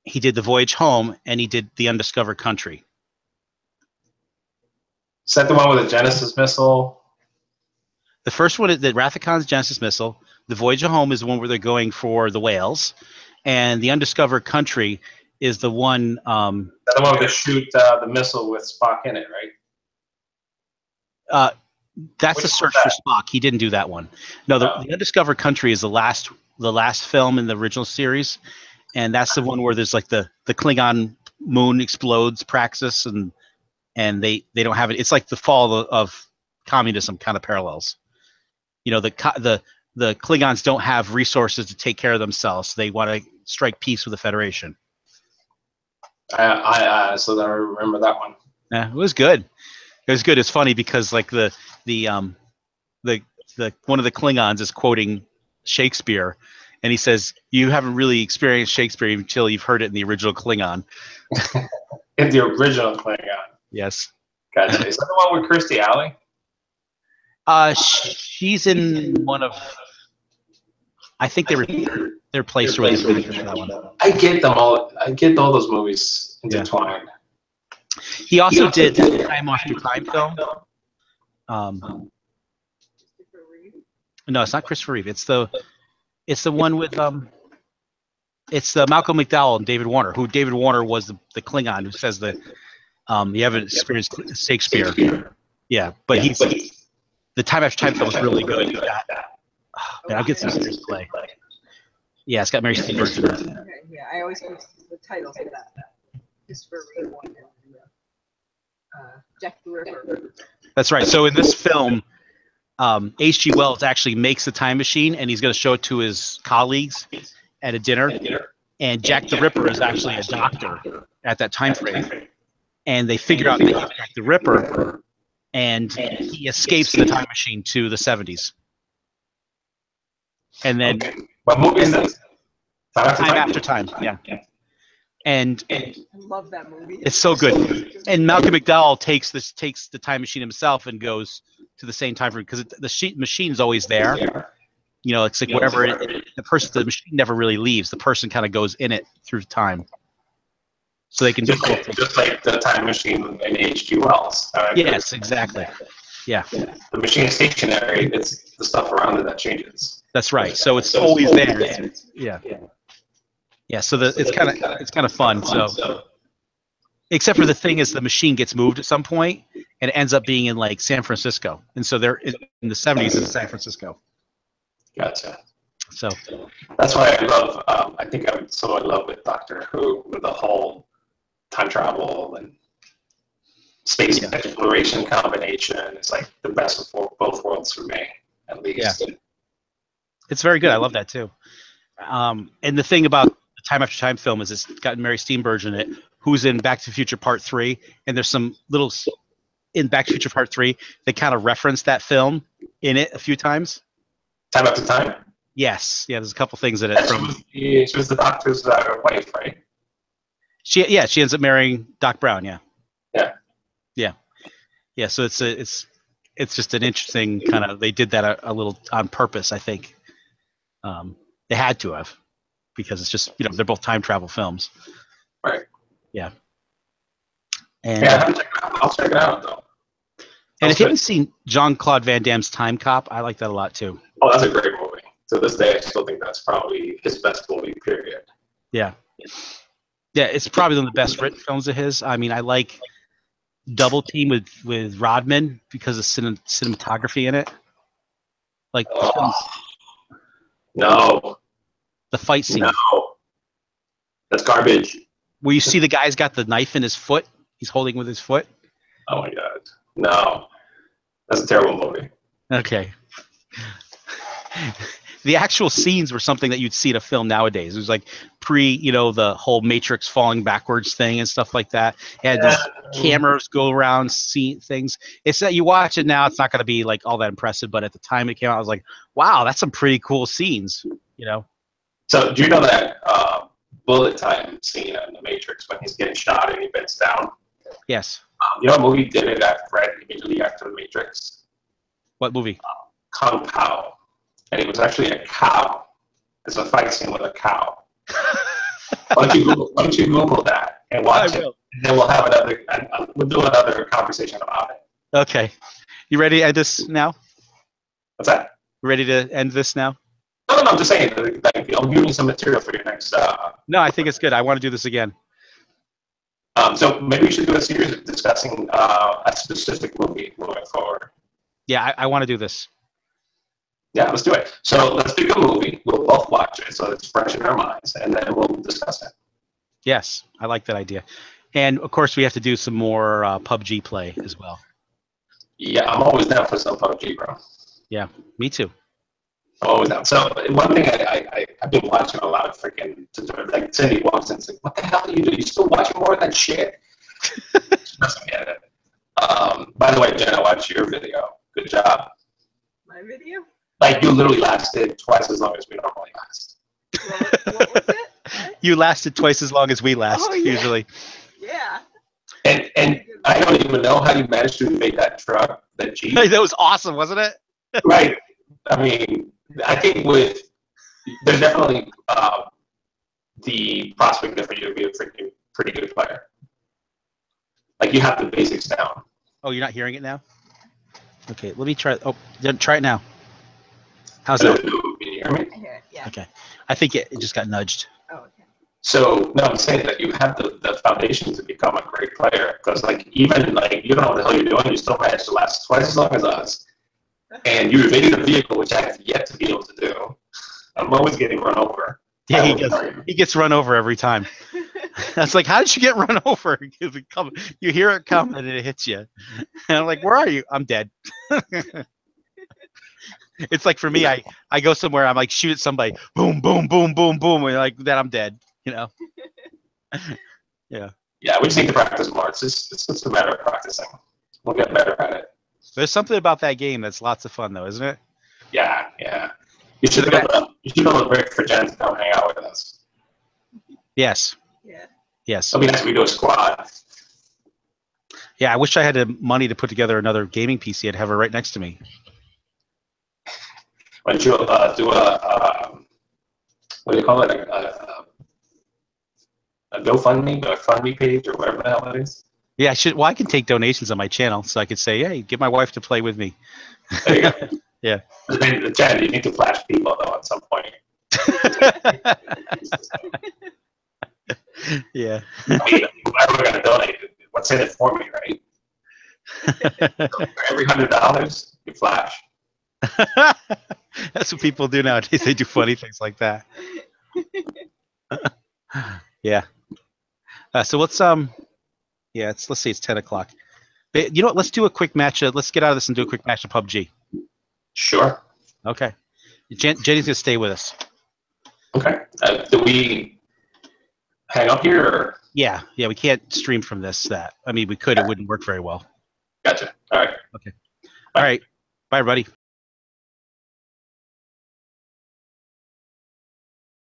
He did The Voyage Home, and he did The Undiscovered Country. Is that the one with the Genesis missile? The first one is the Wrath of Khan's Genesis missile. The Voyage Home is the one where they're going for the whales, and The Undiscovered Country is the one. The one where they shoot the missile with Spock in it, right? That's a search for Spock. He didn't do that one. No, the Undiscovered Country is the last film in the original series, and that's the one where there's like the Klingon moon explodes, Praxis, and they don't have it. It's like the fall of communism kind of parallels. You know, the Klingons don't have resources to take care of themselves. So they want to strike peace with the Federation. I honestly don't remember that one. Yeah, it was good. It was good. It's funny because like the one of the Klingons is quoting Shakespeare, and he says, "You haven't really experienced Shakespeare until you've heard it in the original Klingon." In the original Klingon. Yes. Gotcha. Is that the one with Kirstie Alley? She's in one of. I think they replaced her with that one. I get them all. I get all those movies intertwined. He also did Time After Time film. No, it's not Christopher Reeve. It's the one with it's the Malcolm McDowell and David Warner. Who David Warner was the Klingon who says that you haven't experienced Shakespeare. Yeah, but the Time After Time film was really good. Man, I'll get some serious play. Yeah, it's got Mary Steenburgen in it. Okay, yeah, I always use the titles of that. Christopher Reeve one and Jack the Ripper. That's right. So in this film, H.G. Wells actually makes the time machine, and he's going to show it to his colleagues at a dinner. And Jack the Ripper is actually a doctor at that time frame. And they figure out that he's Jack the Ripper, and he escapes the time machine to the 70s. And then what movie is this? Time After Time. Yeah. And I love that movie. It's so good. And Malcolm McDowell takes the time machine himself and goes to the same time frame because the machine's always there. You know, it's like whatever the machine never really leaves. The person kind of goes in it through time. So they can just like the time machine in H.G. Wells. Yes, exactly. Yeah. The machine is stationary. It's the stuff around it that changes. That's right. So it's always there. Yeah. Yeah. So it's kind of fun. So, except for the thing is the machine gets moved at some point and it ends up being in like San Francisco, and so they're in the 70s in San Francisco. Gotcha. So that's why I love. I think I'm so in love with Doctor Who with the whole time travel and space exploration combination. It's like the best of both worlds for me, at least. Yeah. It's very good. I love that too. And the thing about the Time After Time film is it's got Mary Steenburgen in it, who's in Back to the Future Part 3, and there's some little in Back to the Future Part 3, they kind of reference that film in it a few times. Time after time? Yes. Yeah, there's a couple things in it. She was the doctor's wife, right? She ends up marrying Doc Brown, yeah. Yeah, so it's just an interesting kind of, they did that a little on purpose, I think. They had to have, because it's just, they're both time travel films. Right. Yeah. And yeah, I'll check it out though. And if you haven't seen Jean-Claude Van Damme's Time Cop, I like that a lot too. Oh, that's a great movie. To this day, I still think that's probably his best movie, period. Yeah. Yeah, it's probably one of the best written films of his. I mean, I like Double Team with Rodman because of cinematography in it. Like no. The fight scene. No. That's garbage. Where you see the guy's got the knife in his foot. He's holding with his foot. Oh my God. No. That's a terrible movie. Okay. The actual scenes were something that you'd see in a film nowadays. It was like the whole Matrix falling backwards thing and stuff like that. It had these cameras go around, see things. It's that you watch it now, it's not going to be like all that impressive, but at the time it came out, I was like, wow, that's some pretty cool scenes, So do you know that bullet time scene in the Matrix when he's getting shot and he bends down? Yes. You know what movie did it right immediately after the Matrix? What movie? Kung Pao. And it was actually a cow. It's a fight scene with a cow. Why don't you Google that and watch it? And then we'll do another conversation about it. Okay. You ready to end this now? What's that? Ready to end this now? No, I'm just saying, like, I'm giving you some material for your next. No, I think it's good. I want to do this again. So maybe we should do a series discussing a specific movie moving forward. Yeah, I want to do this. Yeah, let's do it. So let's pick a movie. We'll both watch it so it's fresh in our minds, and then we'll discuss it. Yes, I like that idea. And, of course, we have to do some more PUBG play as well. Yeah, I'm always down for some PUBG, bro. Yeah, me too. I'm always down. So one thing I've been watching a lot of freaking, like Cindy walks in and says, what the hell are you doing? You still watching more of that shit? She doesn't get it. By the way, Jen, I watched your video. Good job. My video? Like, you literally lasted twice as long as we normally last. What was it? What? You lasted twice as long as we last, yeah. usually. Yeah. And I don't even know how you managed to make that truck, that Jeep. That was awesome, wasn't it? Right. I mean, I think there's definitely the prospect there for you to be a freaking pretty good player. Like, you have the basics down. Oh, you're not hearing it now? Okay, let me try. Oh, try it now. How's that? Can you hear me? I hear it, yeah. Okay. I think it just got nudged. Oh, okay. So, no, I'm saying that you have the foundation to become a great player. Because, like, even, like, you don't know what the hell you're doing, you still managed to last twice as long as us. And you evaded a vehicle, which I have yet to be able to do. I'm always getting run over. Yeah, he gets run over every time. That's like, how did you get run over? You hear it come and it hits you. And I'm like, where are you? I'm dead. It's like, for me, I go somewhere, I'm like, shoot at somebody, boom, boom, boom, boom, boom, and like, then I'm dead, Yeah. Yeah, we just need to practice more. It's just a matter of practicing. We'll get better at it. There's something about that game that's lots of fun, though, isn't it? Yeah. You should be able to break for Jen to come hang out with us. Yes. Yeah. Yes. It'll be nice if we do a squad. Yeah, I wish I had the money to put together another gaming PC. I'd have her right next to me. Why don't you do what do you call it? A GoFundMe, a Fundme page, or whatever the hell it is? Yeah, I should. Well, I can take donations on my channel, so I could say, "Hey, get my wife to play with me." There you go. Yeah. Jen, you need to flash people though at some point. Yeah. I mean, whoever we're gonna donate, what's in it for me, right? For every $100, you flash. That's what people do nowadays. They do funny things like that. Yeah. So let's let's say it's 10 o'clock. You know what? Let's do a quick match. Let's get out of this and do a quick match of PUBG. Sure. Okay. Jenny's gonna stay with us. Okay. Do we hang up here? Or? Yeah. We can't stream from this. I mean, we could. It wouldn't work very well. Gotcha. All right. Okay. All right. Bye, everybody.